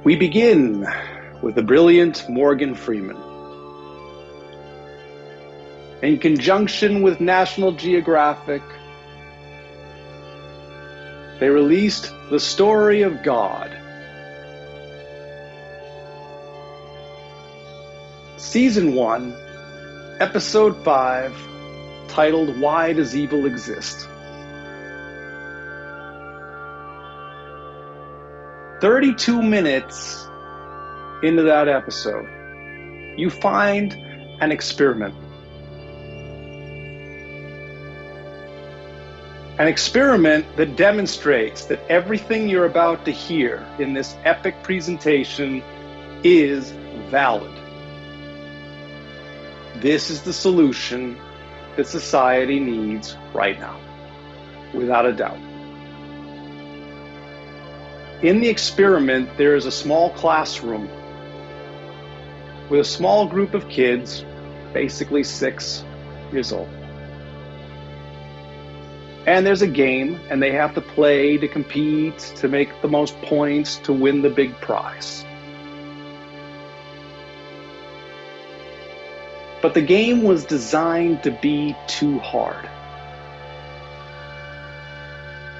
We begin with the brilliant Morgan Freeman. In conjunction with National Geographic, they released The Story of God. Season 1, Episode 5, titled Why Does Evil Exist? 32 minutes into that episode, you find an experiment. An experiment that demonstrates that everything you're about to hear in this epic presentation is valid. This is the solution that society needs right now, without a doubt. In the experiment, there is a small classroom with a small group of kids, basically 6 years old. And there's a game, and they have to play to compete, to make the most points, to win the big prize. But the game was designed to be too hard.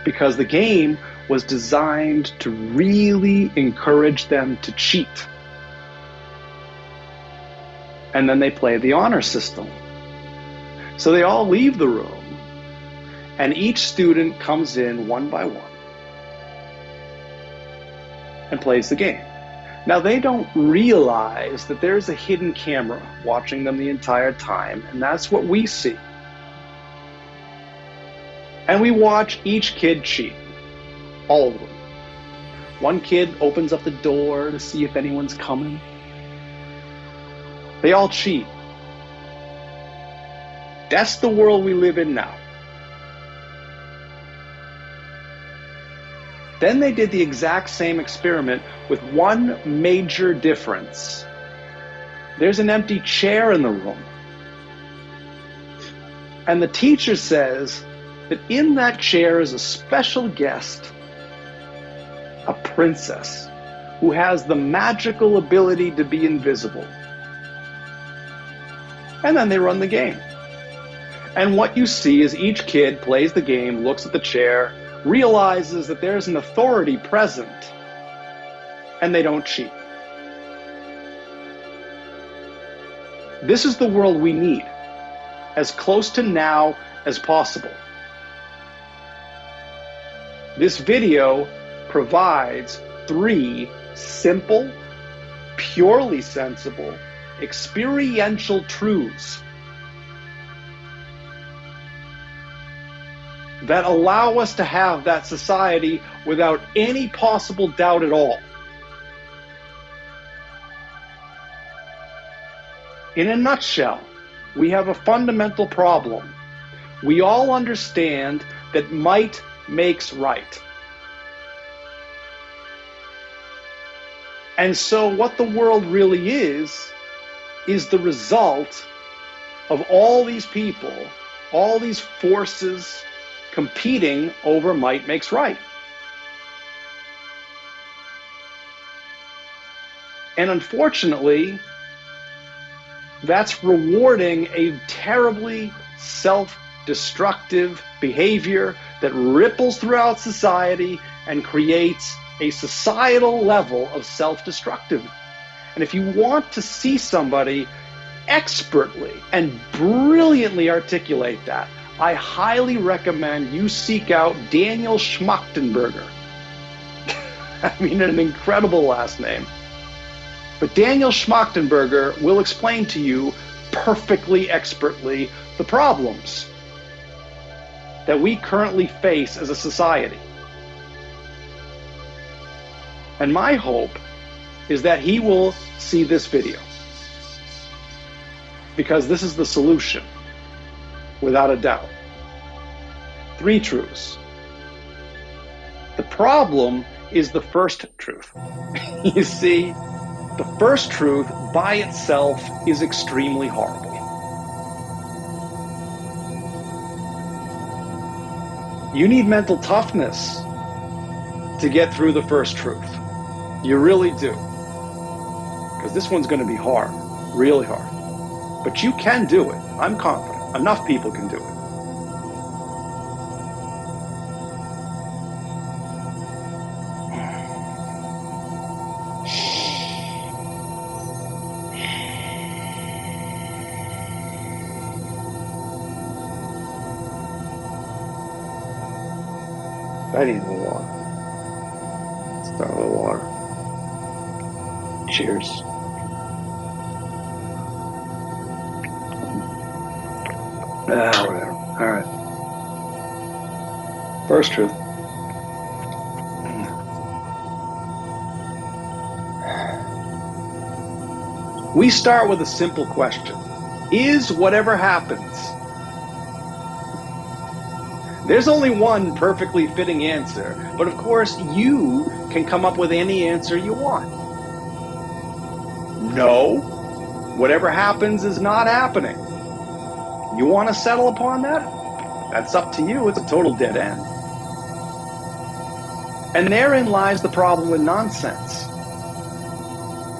Because the game was designed to really encourage them to cheat. And then they play the honor system. So they all leave the room, and each student comes in one by one and plays the game. Now, they don't realize that there's a hidden camera watching them the entire time, and that's what we see. And we watch each kid cheat. All of them. One kid opens up the door to see if anyone's coming. They all cheat. That's the world we live in now. Then they did the exact same experiment with one major difference. There's an empty chair in the room. And the teacher says that in that chair is a special guest, a princess, who has the magical ability to be invisible. And then they run the game. And what you see is each kid plays the game, looks at the chair, realizes that there's an authority present, and they don't cheat. This is the world we need, as close to now as possible. This video provides 3 simple, purely sensible, experiential truths that allow us to have that society without any possible doubt at all. In a nutshell, we have a fundamental problem. We all understand that might makes right. And so what the world really is the result of all these people, all these forces competing over might makes right. And unfortunately, that's rewarding a terribly self-destructive behavior that ripples throughout society and creates a societal level of self-destructiveness. And if you want to see somebody expertly and brilliantly articulate that, I highly recommend you seek out Daniel Schmachtenberger. I mean, an incredible last name. But Daniel Schmachtenberger will explain to you perfectly expertly the problems that we currently face as a society. And my hope is that he will see this video, because this is the solution, without a doubt. 3 truths. The problem is the first truth. You see, the first truth by itself is extremely horrible. You need mental toughness to get through the first truth. You really do. Because this one's going to be hard, really hard. But you can do it. I'm confident. Enough people can do it. I need a little water. Start a little water. Cheers. Whatever. All right. First truth. We start with a simple question. Is whatever happens? There's only one perfectly fitting answer, but of course you can come up with any answer you want. No, whatever happens is not happening. You want to settle upon that? That's up to you. It's a total dead end. And therein lies the problem with nonsense.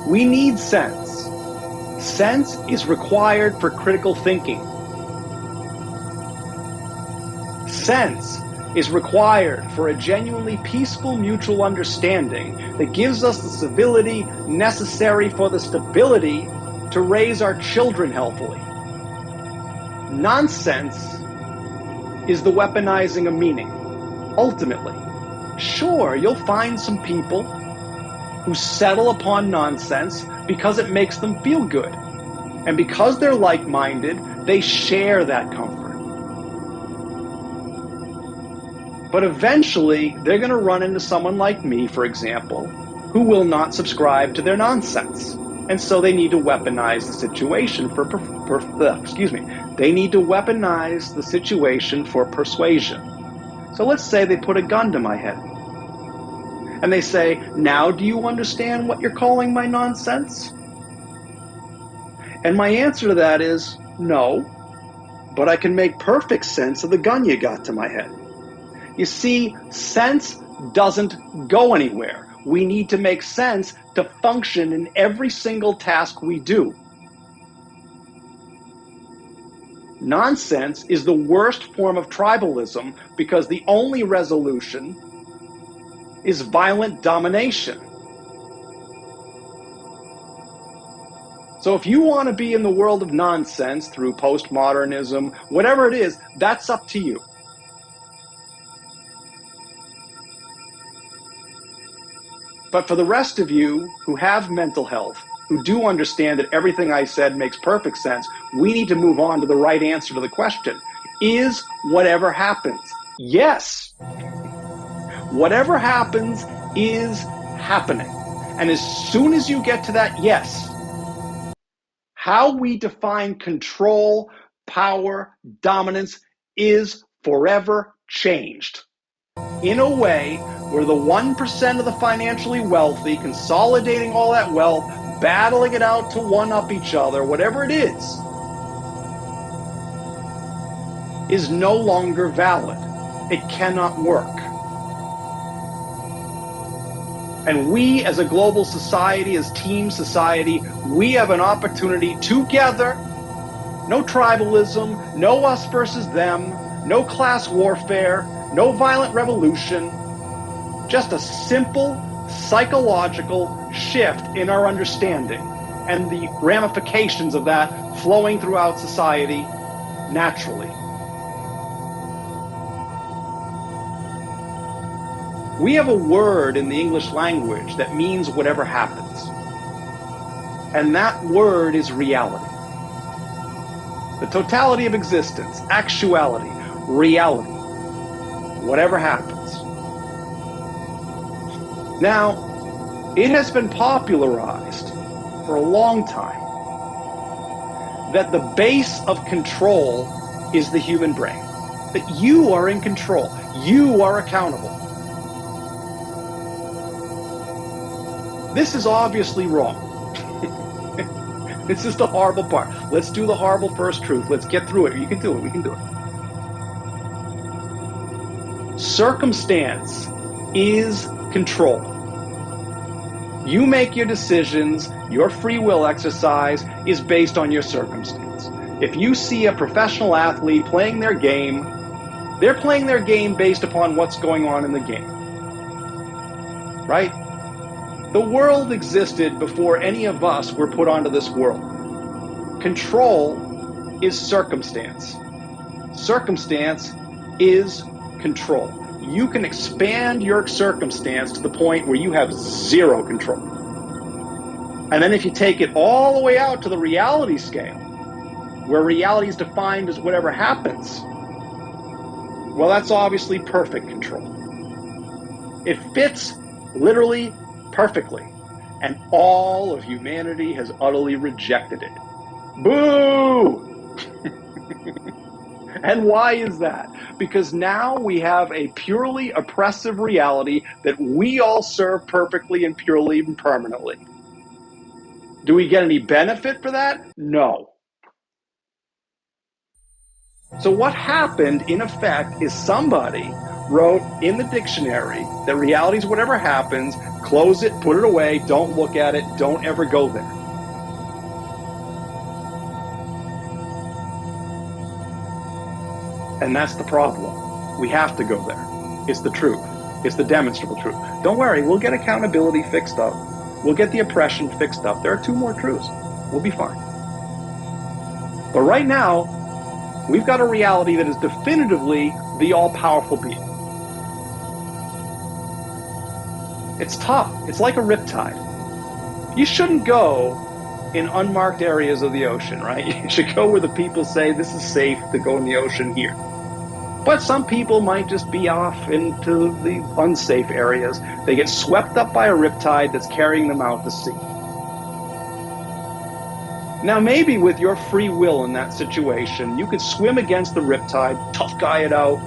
We need sense. Sense is required for critical thinking. Sense is required for a genuinely peaceful mutual understanding that gives us the civility necessary for the stability to raise our children healthily. Nonsense is the weaponizing of meaning, ultimately. Sure, you'll find some people who settle upon nonsense because it makes them feel good. And because they're like-minded, they share that comfort. But eventually, they're going to run into someone like me, for example, who will not subscribe to their nonsense. And so they need to weaponize the situation for they need to weaponize the situation for persuasion. So let's say they put a gun to my head. And they say, now do you understand what you're calling my nonsense? And my answer to that is, no, but I can make perfect sense of the gun you got to my head. You see, sense doesn't go anywhere. We need to make sense to function in every single task we do. Nonsense is the worst form of tribalism because the only resolution is violent domination. So if you want to be in the world of nonsense through postmodernism, whatever it is, that's up to you. But for the rest of you who have mental health, who do understand that everything I said makes perfect sense, we need to move on to the right answer to the question. Is whatever happens? Yes. Whatever happens is happening. And as soon as you get to that yes, how we define control, power, dominance is forever changed. In a way where the 1% of the financially wealthy, consolidating all that wealth, battling it out to one-up each other, whatever it is no longer valid. It cannot work. And we as a global society, as team society, we have an opportunity together, no tribalism, no us versus them, no class warfare, no violent revolution, just a simple psychological shift in our understanding and the ramifications of that flowing throughout society naturally. We have a word in the English language that means whatever happens. And that word is reality. The totality of existence, actuality, reality, whatever happens. Now, it has been popularized for a long time that the base of control is the human brain. That you are in control. You are accountable. This is obviously wrong. This is the horrible part. Let's do the horrible first truth. Let's get through it. You can do it. We can do it. Circumstance is control. You make your decisions, your free will exercise is based on your circumstance. If you see a professional athlete playing their game, they're playing their game based upon what's going on in the game, right? The world existed before any of us were put onto this world. Control is circumstance. Circumstance is control. You can expand your circumstance to the point where you have zero control. And then if you take it all the way out to the reality scale, where reality is defined as whatever happens, well, that's obviously perfect control. It fits literally perfectly, and all of humanity has utterly rejected it. Boo! And why is that? Because now we have a purely oppressive reality that we all serve perfectly and purely and permanently. Do we get any benefit for that? No. So what happened, in effect, is somebody wrote in the dictionary that reality is whatever happens, close it, put it away, don't look at it, don't ever go there. And that's the problem. We have to go there. It's the truth. It's the demonstrable truth. Don't worry, we'll get accountability fixed up. We'll get the oppression fixed up. There are 2 more truths. We'll be fine. But right now, we've got a reality that is definitively the all-powerful being. It's tough. It's like a riptide. You shouldn't go in unmarked areas of the ocean, right? You should go where the people say this is safe to go in the ocean here. But some people might just be off into the unsafe areas. They get swept up by a riptide that's carrying them out to sea. Now, maybe with your free will in that situation, you could swim against the riptide, tough guy it out,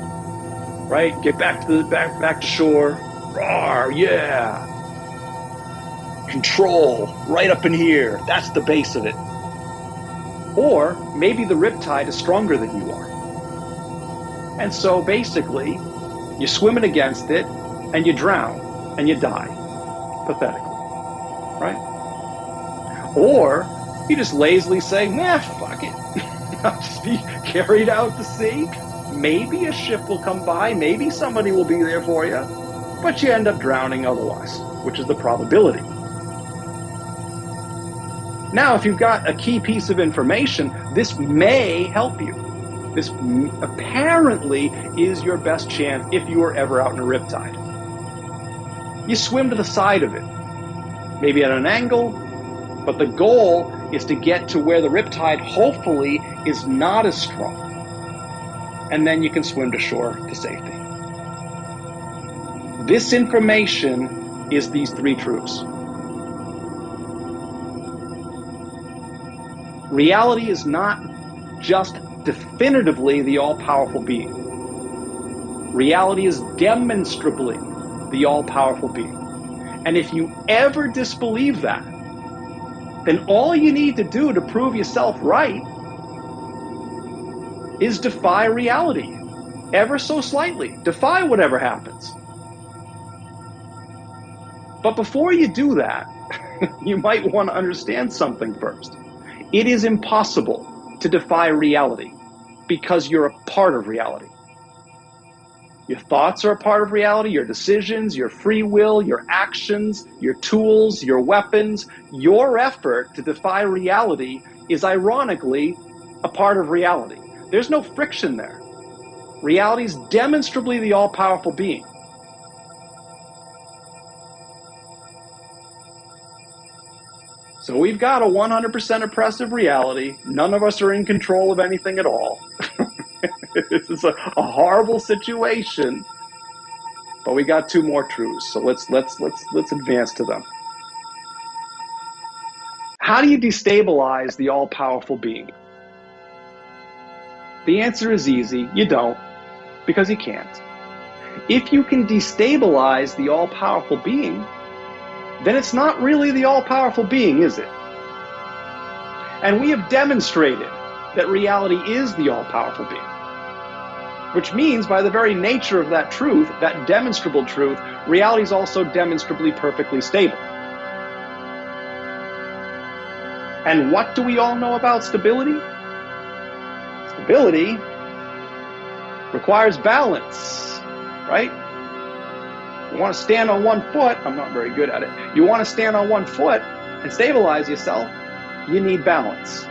right? Get back to shore. Roar, yeah. Control, right up in here. That's the base of it. Or maybe the riptide is stronger than you are. And so basically, you're swimming against it, and you drown, and you die, pathetically, right? Or you just lazily say, nah, fuck it. I'll just be carried out to sea. Maybe a ship will come by, maybe somebody will be there for you, but you end up drowning otherwise, which is the probability. Now, if you've got a key piece of information, this may help you. This apparently is your best chance if you are ever out in a riptide. You swim to the side of it, maybe at an angle, but the goal is to get to where the riptide hopefully is not as strong. And then you can swim to shore to safety. This information is these 3 truths. Reality is not just definitively the all-powerful being. Reality is demonstrably the all-powerful being. And if you ever disbelieve that, then all you need to do to prove yourself right is defy reality, ever so slightly. Defy whatever happens. But before you do that, you might want to understand something first. It is impossible to defy reality because you're a part of reality. Your thoughts are a part of reality, your decisions, your free will, your actions, your tools, your weapons. Your effort to defy reality is ironically a part of reality. There's no friction there. Reality is demonstrably the all-powerful being. So we've got a 100% oppressive reality. None of us are in control of anything at all. This is a horrible situation. But we got 2 more truths. So let's advance to them. How do you destabilize the all-powerful being? The answer is easy. You don't, because you can't. If you can destabilize the all-powerful being, then it's not really the all-powerful being, is it? And we have demonstrated that reality is the all-powerful being, which means by the very nature of that truth, that demonstrable truth, reality is also demonstrably perfectly stable. And what do we all know about stability? Stability requires balance, right? You want to stand on one foot. I'm not very good at it. You want to stand on one foot and stabilize yourself, you need balance.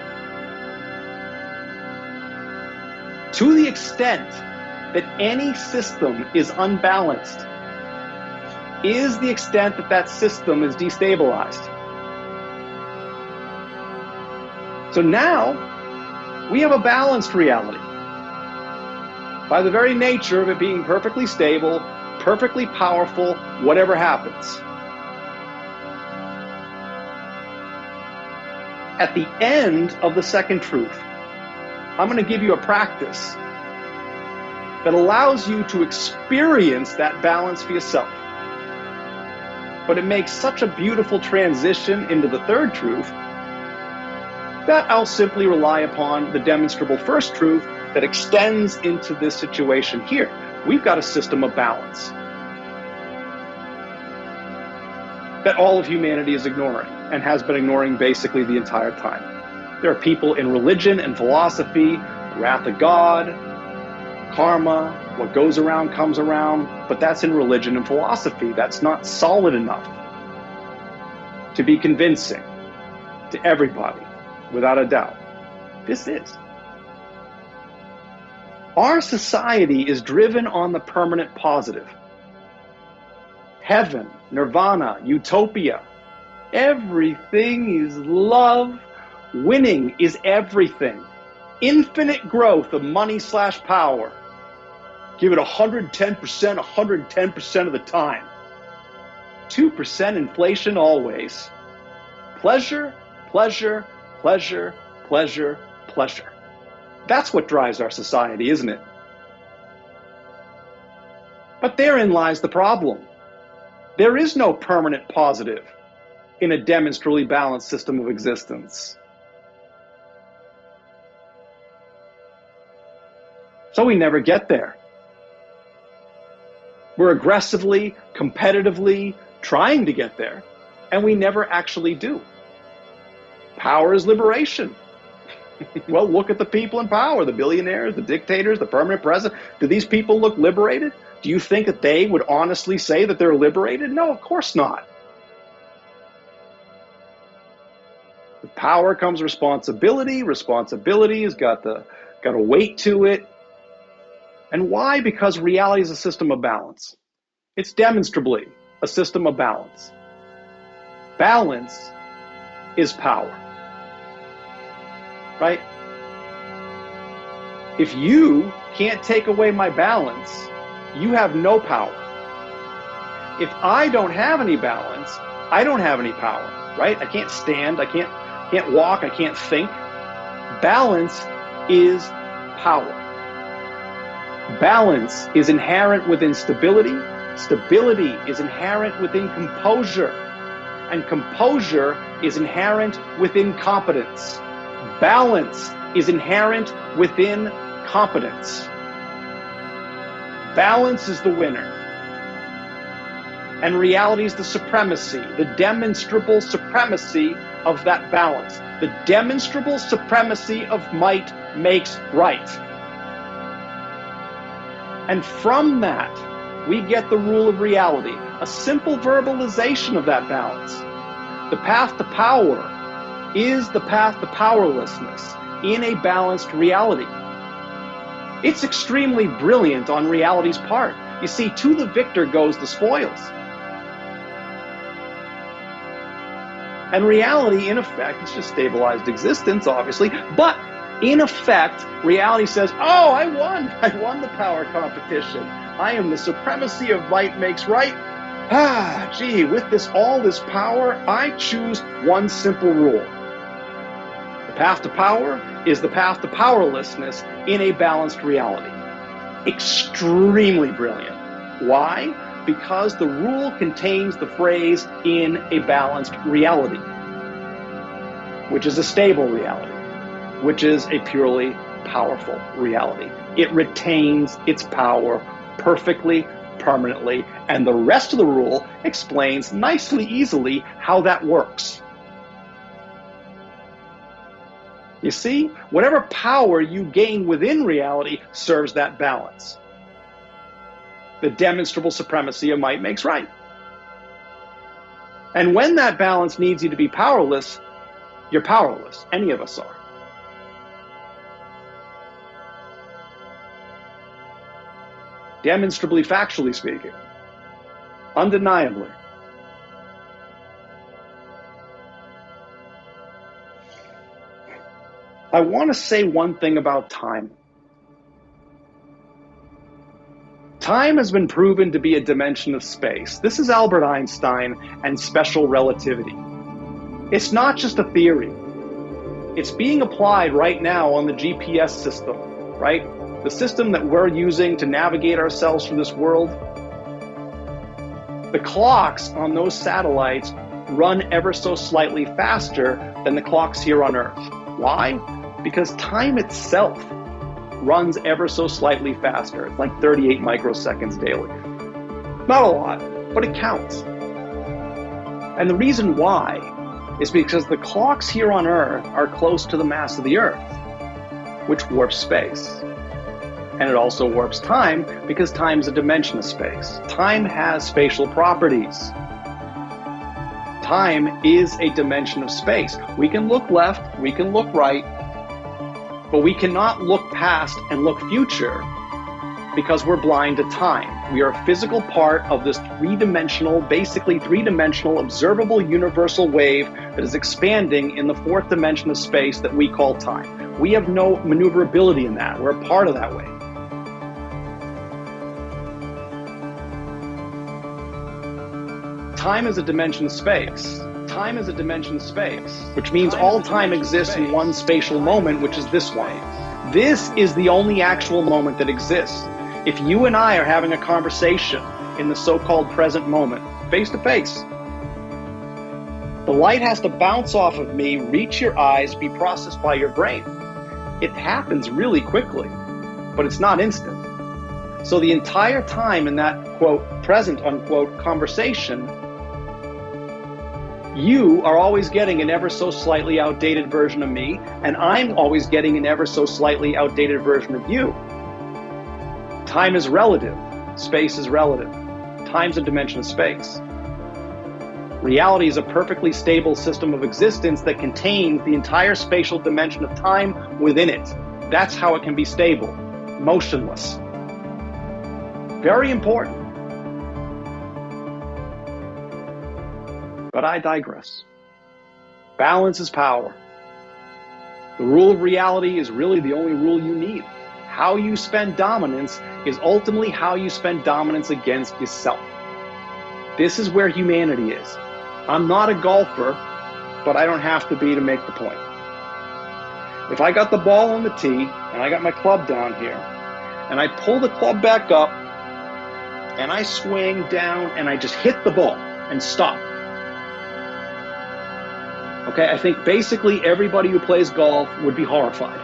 To the extent that any system is unbalanced is the extent that that system is destabilized. So now we have a balanced reality. By the very nature of it being perfectly stable, perfectly powerful, whatever happens. At the end of the second truth, I'm going to give you a practice that allows you to experience that balance for yourself. But it makes such a beautiful transition into the third truth that I'll simply rely upon the demonstrable first truth that extends into this situation here. We've got a system of balance that all of humanity is ignoring and has been ignoring basically the entire time. There are people in religion and philosophy, wrath of God, karma, what goes around comes around, but that's in religion and philosophy. That's not solid enough to be convincing to everybody, without a doubt. This is. Our society is driven on the permanent positive. Heaven, nirvana, utopia. Everything is love. Winning is everything. Infinite growth of money/power. Give it 110%, 110% of the time. 2% inflation always. Pleasure, pleasure, pleasure, pleasure, pleasure. That's what drives our society, isn't it? But therein lies the problem. There is no permanent positive in a demonstrably balanced system of existence. So we never get there. We're aggressively, competitively trying to get there, and we never actually do. Power is liberation. Well, look at the people in power, the billionaires, the dictators, the permanent president. Do these people look liberated? Do you think that they would honestly say that they're liberated? No, of course not. With power comes responsibility. Responsibility has got a weight to it. And why? Because reality is a system of balance. It's demonstrably a system of balance. Balance is power. Right? If you can't take away my balance, you have no power. If I don't have any balance, I don't have any power, right? I can't stand, I can't walk, I can't think. Balance is power. Balance is inherent within stability. Stability is inherent within composure. And composure is inherent within competence. Balance is inherent within competence. Balance is the winner. And reality is the supremacy, the demonstrable supremacy of that balance. The demonstrable supremacy of might makes right. And from that, we get the rule of reality, a simple verbalization of that balance. The path to power is the path to powerlessness in a balanced reality. It's extremely brilliant on reality's part. You see, to the victor goes the spoils. And reality, in effect, it's just stabilized existence, obviously, but in effect, reality says, oh, I won the power competition. I am the supremacy of might makes right. Gee, with all this power, I choose one simple rule. The path to power is the path to powerlessness in a balanced reality. Extremely brilliant. Why? Because the rule contains the phrase in a balanced reality, which is a stable reality, which is a purely powerful reality. It retains its power perfectly, permanently, and the rest of the rule explains nicely, easily how that works. You see, whatever power you gain within reality serves that balance. The demonstrable supremacy of might makes right. And when that balance needs you to be powerless, you're powerless. Any of us are. Demonstrably, factually speaking. Undeniably. I want to say one thing about time. Time has been proven to be a dimension of space. This is Albert Einstein and special relativity. It's not just a theory. It's being applied right now on the GPS system, right? The system that we're using to navigate ourselves through this world. The clocks on those satellites run ever so slightly faster than the clocks here on Earth. Why? Because time itself runs ever so slightly faster. It's like 38 microseconds daily. Not a lot, but it counts. And the reason why is because the clocks here on Earth are close to the mass of the Earth, which warps space. And it also warps time because time is a dimension of space. Time has spatial properties. Time is a dimension of space. We can look left, we can look right, but we cannot look past and look future because we're blind to time. We are a physical part of this basically three-dimensional, observable universal wave that is expanding in the fourth dimension of space that we call time. We have no maneuverability in that. We're a part of that wave. Time is a dimension of space. Time is a dimension of space, which means all time exists in one spatial moment, which is this one. This is the only actual moment that exists. If you and I are having a conversation in the so-called present moment, face to face, the light has to bounce off of me, reach your eyes, be processed by your brain. It happens really quickly, but it's not instant. So the entire time in that, quote, present, unquote, conversation, you are always getting an ever so slightly outdated version of me, and I'm always getting an ever so slightly outdated version of you. Time is relative. Space is relative. Time's a dimension of space. Reality is a perfectly stable system of existence that contains the entire spatial dimension of time within it. That's how it can be stable, motionless. Very important. But I digress. Balance is power. The rule of reality is really the only rule you need. How you spend dominance is ultimately how you spend dominance against yourself. This is where humanity is. I'm not a golfer, but I don't have to be to make the point. If I got the ball on the tee, and I got my club down here, and I pull the club back up, and I swing down, and I just hit the ball and stop. Okay, I think basically everybody who plays golf would be horrified.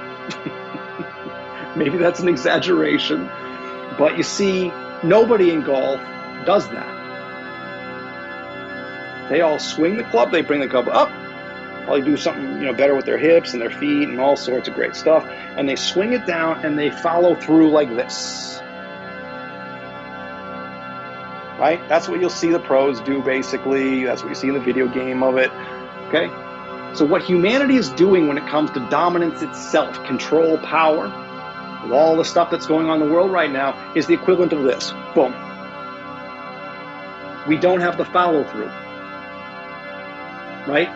Maybe that's an exaggeration, but you see, nobody in golf does that. They all swing the club, they bring the club up, probably do something better with their hips and their feet and all sorts of great stuff, and they swing it down and they follow through like this. Right? That's what you'll see the pros do basically. That's what you see in the video game of it. Okay? So what humanity is doing when it comes to dominance itself, control, power, with all the stuff that's going on in the world right now, is the equivalent of this. Boom. We don't have the follow through. Right?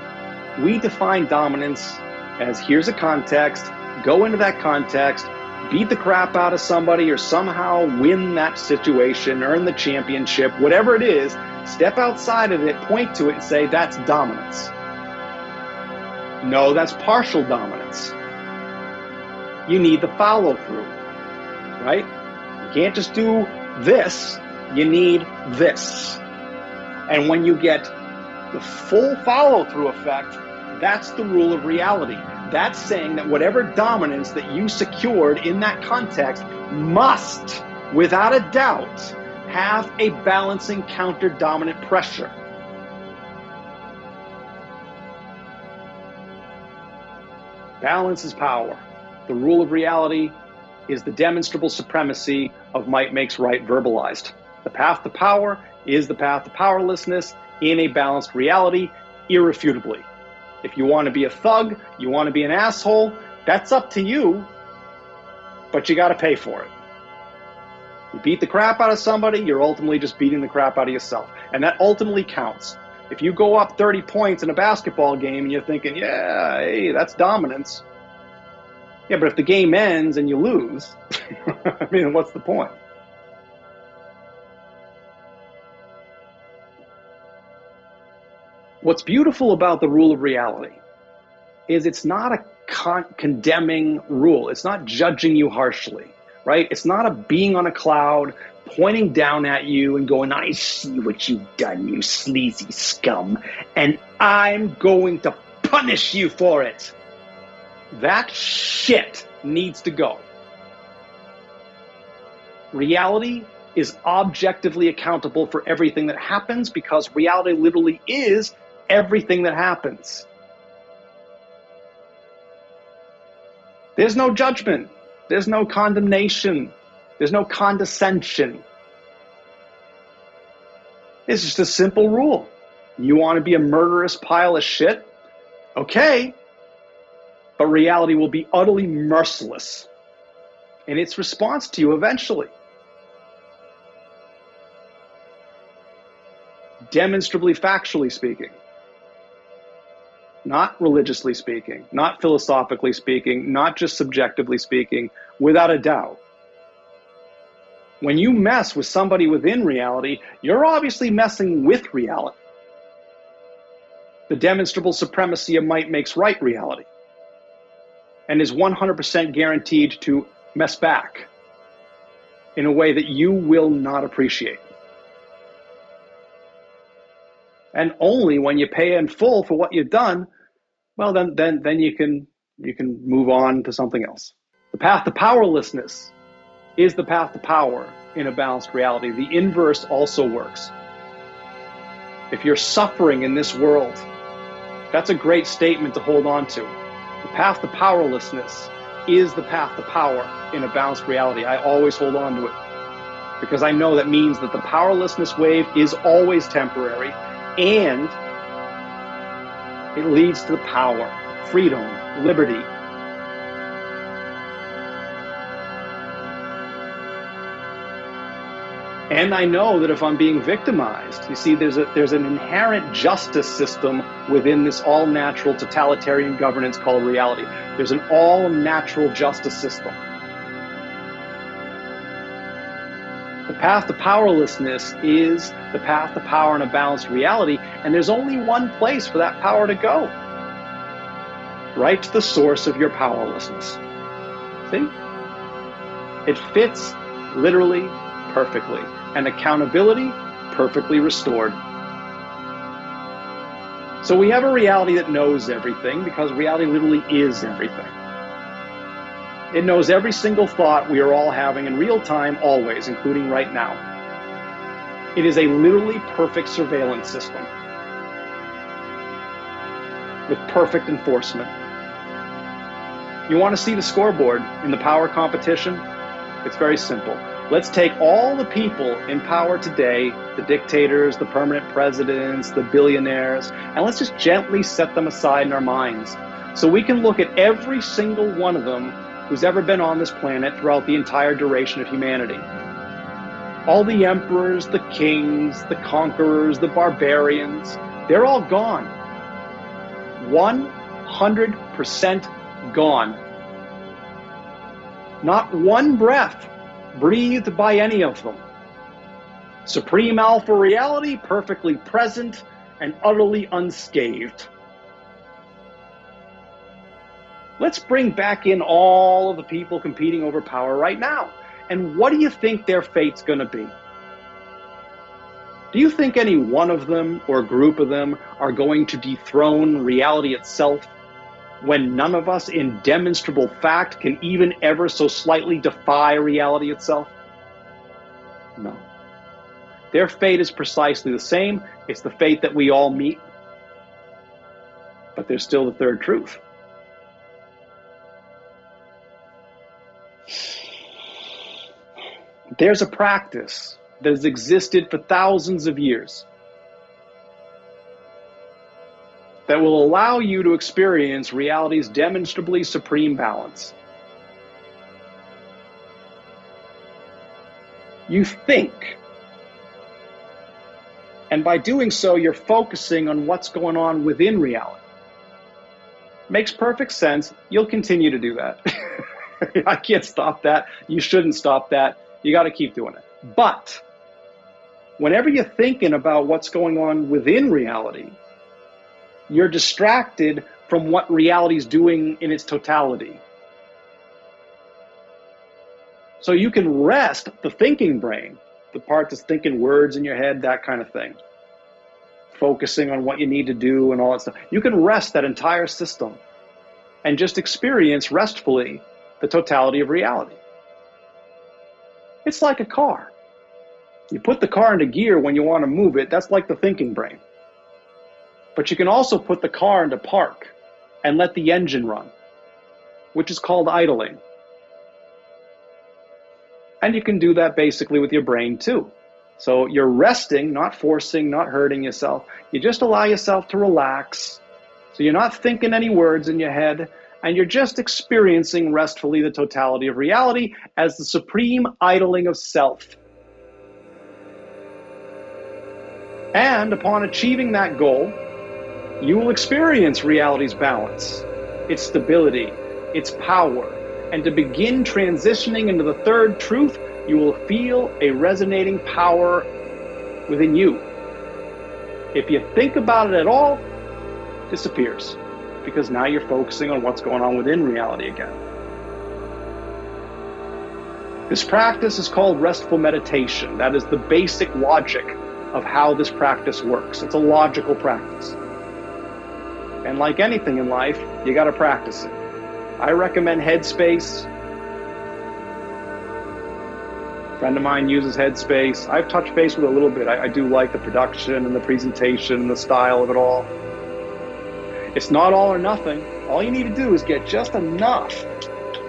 We define dominance as here's a context, go into that context, beat the crap out of somebody or somehow win that situation, earn the championship, whatever it is, step outside of it, point to it and say that's dominance. No, that's partial dominance. You need the follow through, right? You can't just do this, you need this. And when you get the full follow through effect, that's the rule of reality. That's saying that whatever dominance that you secured in that context must, without a doubt, have a balancing counter-dominant pressure. Balance is power. The rule of reality is the demonstrable supremacy of might makes right verbalized. The path to power is the path to powerlessness in a balanced reality, irrefutably. If you want to be a thug, you want to be an asshole, that's up to you, but you got to pay for it. You beat the crap out of somebody, you're ultimately just beating the crap out of yourself. And that ultimately counts. If you go up 30 points in a basketball game and you're thinking, yeah, hey, that's dominance. Yeah, but if the game ends and you lose, I mean, what's the point? What's beautiful about the rule of reality is it's not a condemning rule. It's not judging you harshly, right? It's not a being on a cloud pointing down at you and going, I see what you've done, you sleazy scum, and I'm going to punish you for it. That shit needs to go. Reality is objectively accountable for everything that happens because reality literally is everything that happens. There's no judgment. There's no condemnation. There's no condescension. It's just a simple rule. You want to be a murderous pile of shit? Okay. But reality will be utterly merciless in its response to you eventually. Demonstrably, factually speaking. Not religiously speaking, not philosophically speaking, not just subjectively speaking, without a doubt. When you mess with somebody within reality, you're obviously messing with reality. The demonstrable supremacy of might makes right reality, and is 100% guaranteed to mess back in a way that you will not appreciate. And only when you pay in full for what you've done, well, then you can move on to something else. The path to powerlessness is the path to power in a balanced reality. The inverse also works. If you're suffering in this world, that's a great statement to hold on to. The path to powerlessness is the path to power in a balanced reality. I always hold on to it because I know that means that the powerlessness wave is always temporary and it leads to the power, freedom, liberty. And I know that if I'm being victimized, you see, there's an inherent justice system within this all-natural totalitarian governance called reality. There's an all-natural justice system. The path to powerlessness is the path to power in a balanced reality, and there's only one place for that power to go. Right to the source of your powerlessness. See? It fits literally perfectly, and accountability perfectly restored. So we have a reality that knows everything because reality literally is everything. It knows every single thought we are all having in real time, always, including right now. It is a literally perfect surveillance system with perfect enforcement. You want to see the scoreboard in the power competition? It's very simple. Let's take all the people in power today, the dictators, the permanent presidents, the billionaires, and let's just gently set them aside in our minds so we can look at every single one of them who's ever been on this planet throughout the entire duration of humanity. All the emperors, the kings, the conquerors, the barbarians, they're all gone. 100% gone. Not one breath breathed by any of them. Supreme Alpha reality, perfectly present and utterly unscathed. Let's bring back in all of the people competing over power right now. And what do you think their fate's going to be? Do you think any one of them or group of them are going to dethrone reality itself when none of us in demonstrable fact can even ever so slightly defy reality itself? No. Their fate is precisely the same. It's the fate that we all meet. But there's still the third truth. There's a practice that has existed for thousands of years that will allow you to experience reality's demonstrably supreme balance. You think, and by doing so, you're focusing on what's going on within reality. Makes perfect sense. You'll continue to do that. I can't stop that. You shouldn't stop that. You got to keep doing it. But whenever you're thinking about what's going on within reality, you're distracted from what reality is doing in its totality. So you can rest the thinking brain, the part that's thinking words in your head, that kind of thing, focusing on what you need to do and all that stuff. You can rest that entire system and just experience restfully the totality of reality. It's like a car. You put the car into gear when you want to move it. That's like the thinking brain. But you can also put the car into park and let the engine run, which is called idling. And you can do that basically with your brain too. So you're resting, not forcing, not hurting yourself. You just allow yourself to relax. So you're not thinking any words in your head, and you're just experiencing restfully the totality of reality as the supreme idling of self. And upon achieving that goal, you will experience reality's balance, its stability, its power. And to begin transitioning into the third truth, you will feel a resonating power within you. If you think about it at all, it disappears, because now you're focusing on what's going on within reality again. This practice is called restful meditation. That is the basic logic of how this practice works. It's a logical practice. And like anything in life, you got to practice it. I recommend Headspace. A friend of mine uses Headspace. I've touched base with it a little bit. I do like the production and the presentation and the style of it all. It's not all or nothing. All you need to do is get just enough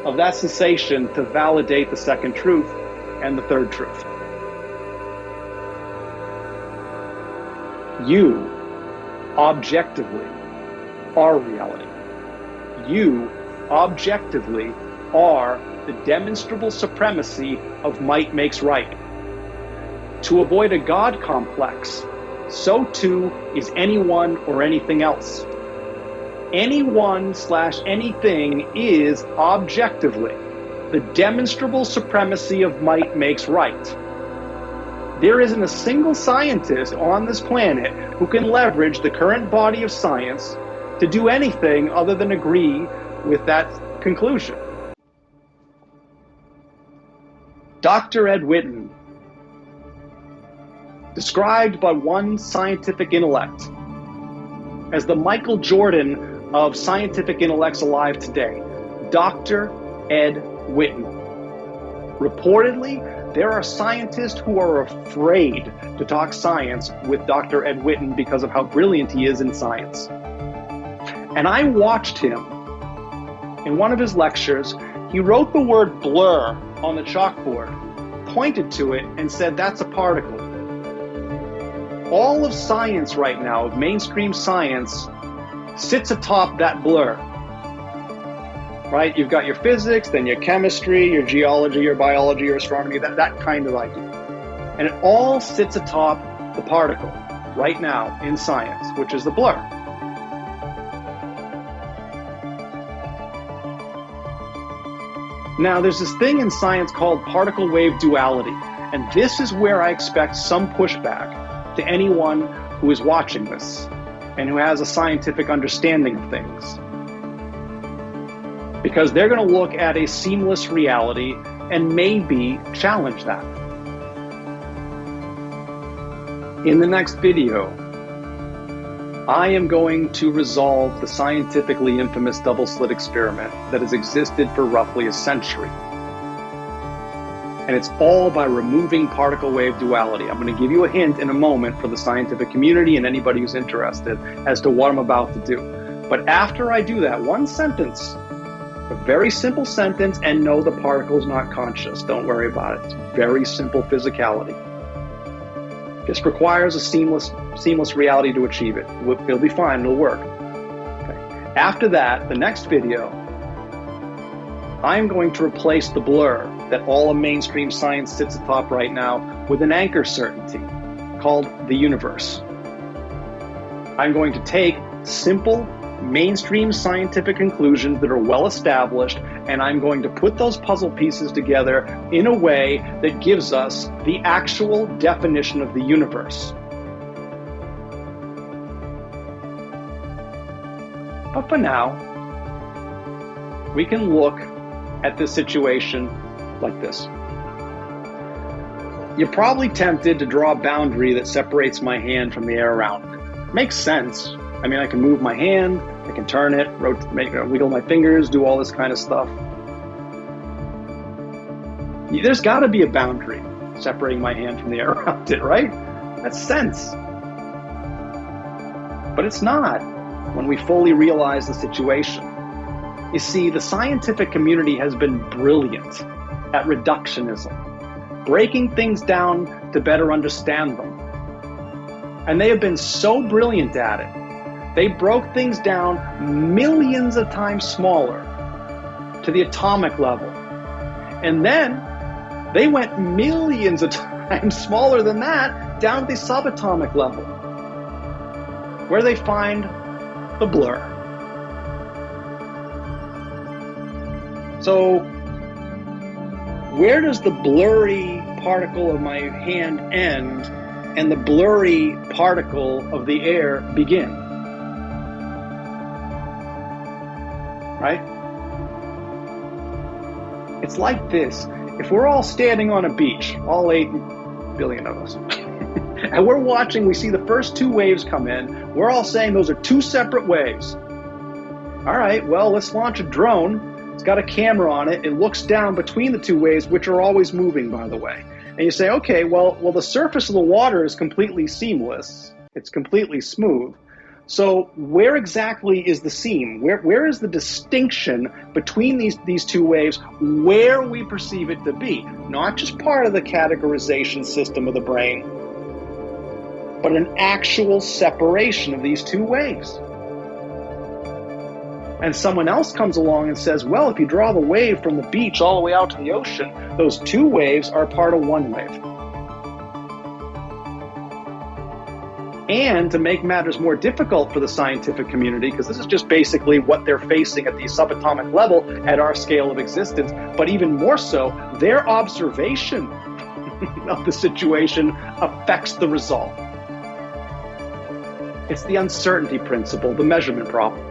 of that sensation to validate the second truth and the third truth. You, objectively, are reality. You, objectively, are the demonstrable supremacy of might makes right. To avoid a God complex, so too is anyone or anything else. Anyone/anything is objectively the demonstrable supremacy of might makes right. There isn't a single scientist on this planet who can leverage the current body of science to do anything other than agree with that conclusion. Dr. Ed Witten, described by one scientific intellect as the Michael Jordan of scientific intellects alive today, Dr. Ed Witten. Reportedly, there are scientists who are afraid to talk science with Dr. Ed Witten because of how brilliant he is in science. And I watched him in one of his lectures. He wrote the word blur on the chalkboard, pointed to it, and said, "That's a particle." All of science right now, of mainstream science, sits atop that blur. Right? You've got your physics, then your chemistry, your geology, your biology, your astronomy, that kind of idea. And it all sits atop the particle right now in science, which is the blur. Now, there's this thing in science called particle-wave duality, and this is where I expect some pushback to anyone who is watching this and who has a scientific understanding of things. Because they're going to look at a seamless reality and maybe challenge that. In the next video, I am going to resolve the scientifically infamous double slit experiment that has existed for roughly a century. And it's all by removing particle wave duality. I'm going to give you a hint in a moment for the scientific community and anybody who's interested as to what I'm about to do. But after I do that, one sentence A very simple sentence, and no, the particle is not conscious. Don't worry about it. It's very simple physicality. Just requires a seamless reality to achieve it. It'll be fine, it'll work. Okay. After that, the next video, I'm going to replace the blur that all of mainstream science sits atop right now with an anchor certainty called the universe. I'm going to take simple, mainstream scientific conclusions that are well established, and I'm going to put those puzzle pieces together in a way that gives us the actual definition of the universe. But for now, we can look at this situation like this. You're probably tempted to draw a boundary that separates my hand from the air around it. Makes sense. I mean, I can move my hand, I can turn it, wiggle my fingers, do all this kind of stuff. There's got to be a boundary separating my hand from the air around it, right? That's sense. But it's not when we fully realize the situation. You see, the scientific community has been brilliant at reductionism, breaking things down to better understand them. And they have been so brilliant at it. They broke things down millions of times smaller to the atomic level. And then they went millions of times smaller than that down to the subatomic level, where they find the blur. So, where does the blurry particle of my hand end and the blurry particle of the air begin? Right? It's like this. If we're all standing on a beach, all 8 billion of us, and we're watching, we see the first 2 waves come in, we're all saying those are 2 separate waves. All right, well, let's launch a drone. It's got a camera on it. It looks down between the 2 waves, which are always moving, by the way. And you say, okay, well, the surface of the water is completely seamless. It's completely smooth. So where exactly is the seam? Where is the distinction between these 2 waves, where we perceive it to be? Not just part of the categorization system of the brain, but an actual separation of these 2 waves. And someone else comes along and says, well, if you draw the wave from the beach all the way out to the ocean, those 2 waves are part of 1 wave. And to make matters more difficult for the scientific community, because this is just basically what they're facing at the subatomic level at our scale of existence, but even more so, their observation of the situation affects the result. It's the uncertainty principle, the measurement problem.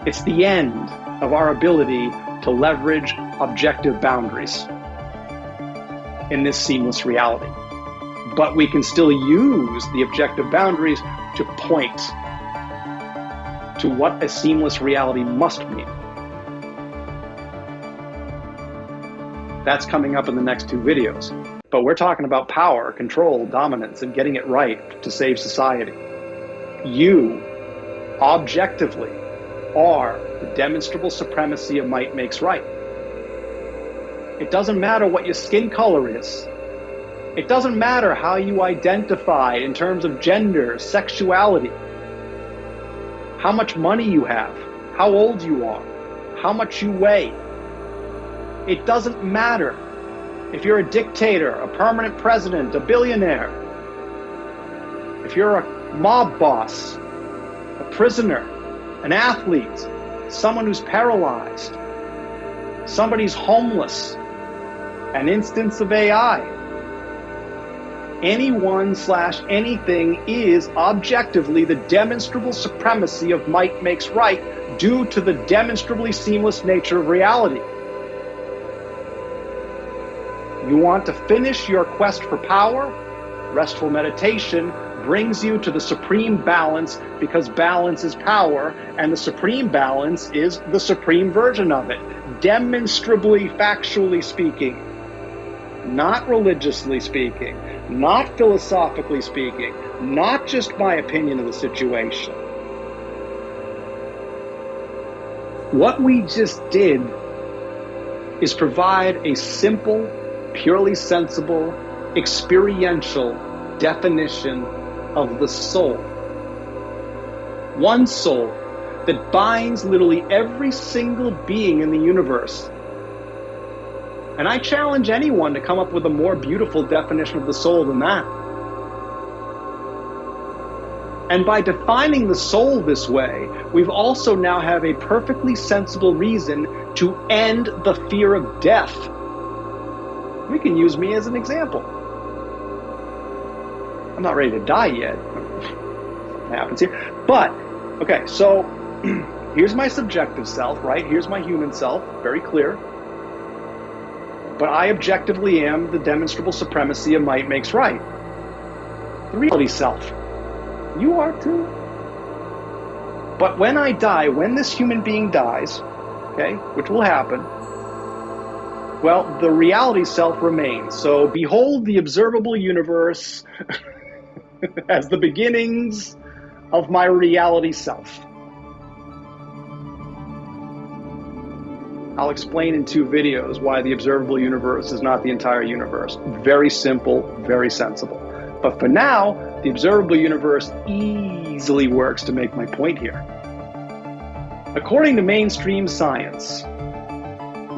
It's the end of our ability to leverage objective boundaries in this seamless reality. But we can still use the objective boundaries to point to what a seamless reality must mean. That's coming up in the next 2 videos. But we're talking about power, control, dominance, and getting it right to save society. You, objectively, are the demonstrable supremacy of might makes right. It doesn't matter what your skin color is. It doesn't matter how you identify in terms of gender, sexuality, how much money you have, how old you are, how much you weigh. It doesn't matter if you're a dictator, a permanent president, a billionaire, if you're a mob boss, a prisoner, an athlete, someone who's paralyzed, somebody who's homeless, an instance of AI. Anyone/anything is objectively the demonstrable supremacy of might makes right due to the demonstrably seamless nature of reality. You want to finish your quest for power? Restful meditation brings you to the supreme balance, because balance is power, and the supreme balance is the supreme version of it. Demonstrably, factually speaking, not religiously speaking, not philosophically speaking, not just my opinion of the situation. What we just did is provide a simple, purely sensible, experiential definition of the soul. One soul that binds literally every single being in the universe. And I challenge anyone to come up with a more beautiful definition of the soul than that. And by defining the soul this way, we've also now have a perfectly sensible reason to end the fear of death. We can use me as an example. I'm not ready to die yet. It happens here. But, okay, so here's my subjective self, right? Here's my human self, very clear. But I objectively am the demonstrable supremacy of might makes right. The reality self. You are too. But when I die, when this human being dies, okay, which will happen, well, the reality self remains. So behold the observable universe as the beginnings of my reality self. I'll explain in 2 videos why the observable universe is not the entire universe. Very simple, very sensible. But for now, the observable universe easily works to make my point here. According to mainstream science,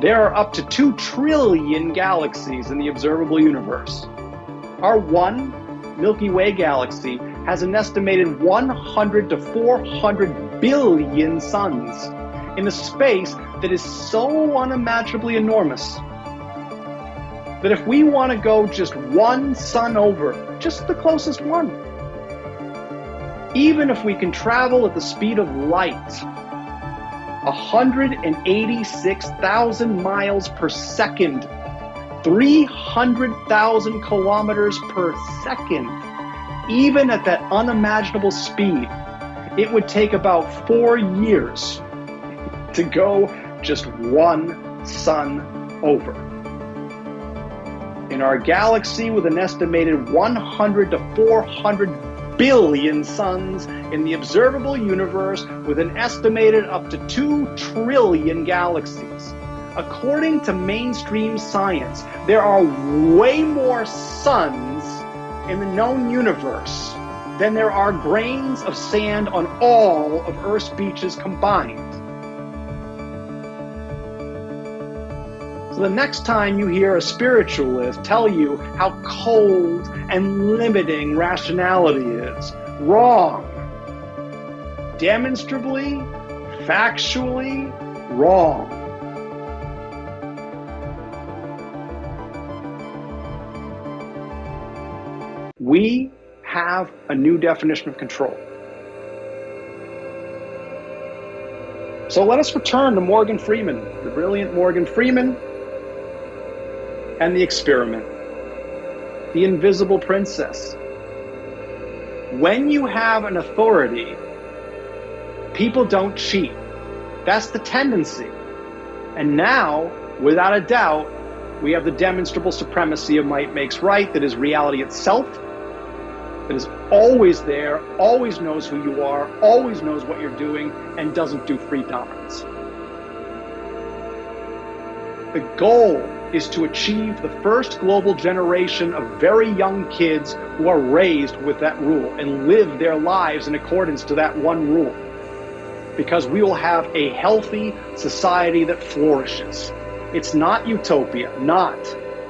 there are up to 2 trillion galaxies in the observable universe. Our one Milky Way galaxy has an estimated 100 to 400 billion suns in a space that is so unimaginably enormous that if we want to go just one sun over, just the closest one, even if we can travel at the speed of light, 186,000 miles per second, 300,000 kilometers per second, even at that unimaginable speed, it would take about 4 years to go just one sun over. In our galaxy with an estimated 100 to 400 billion suns, in the observable universe with an estimated up to 2 trillion galaxies. According to mainstream science, there are way more suns in the known universe than there are grains of sand on all of Earth's beaches combined. So the next time you hear a spiritualist tell you how cold and limiting rationality is, wrong. Demonstrably, factually wrong. We have a new definition of control. So let us return to Morgan Freeman, the brilliant Morgan Freeman, and the experiment, the invisible princess. When you have an authority, people don't cheat. That's the tendency. And now, without a doubt, we have the demonstrable supremacy of might makes right, that is reality itself, that is always there, always knows who you are, always knows what you're doing, and doesn't do free dominance. The goal is to achieve the first global generation of very young kids who are raised with that rule and live their lives in accordance to that one rule. Because we will have a healthy society that flourishes. It's not utopia, not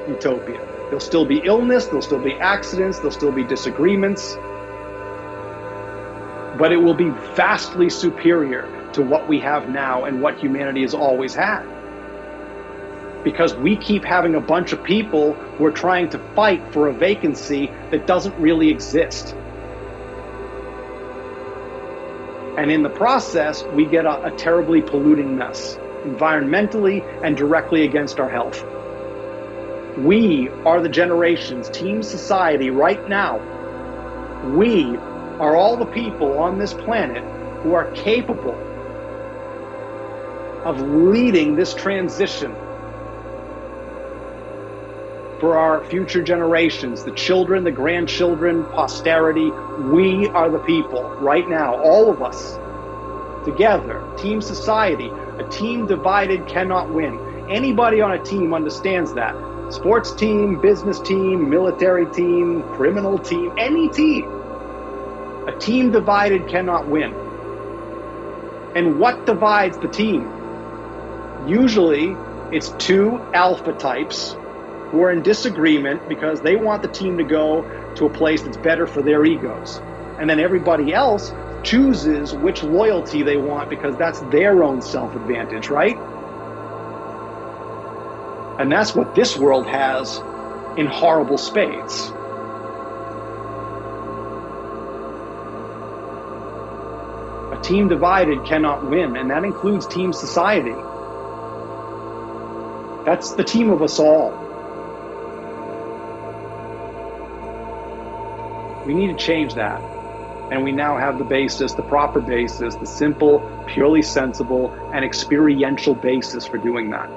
utopia. There'll still be illness, there'll still be accidents, there'll still be disagreements, but it will be vastly superior to what we have now and what humanity has always had. Because we keep having a bunch of people who are trying to fight for a vacancy that doesn't really exist. And in the process, we get a terribly polluting mess, environmentally and directly against our health. We are the generations, team society right now. We are all the people on this planet who are capable of leading this transition for our future generations, the children, the grandchildren, posterity. We are the people right now, all of us, together, team society. A team divided cannot win. Anybody on a team understands that. Sports team, business team, military team, criminal team, any team. A team divided cannot win. And what divides the team? Usually, it's two alpha types who are in disagreement because they want the team to go to a place that's better for their egos. And then everybody else chooses which loyalty they want because that's their own self-advantage, right? And that's what this world has in horrible spades. A team divided cannot win, and that includes team society. That's the team of us all. We need to change that. And we now have the basis, the proper basis, the simple, purely sensible, and experiential basis for doing that.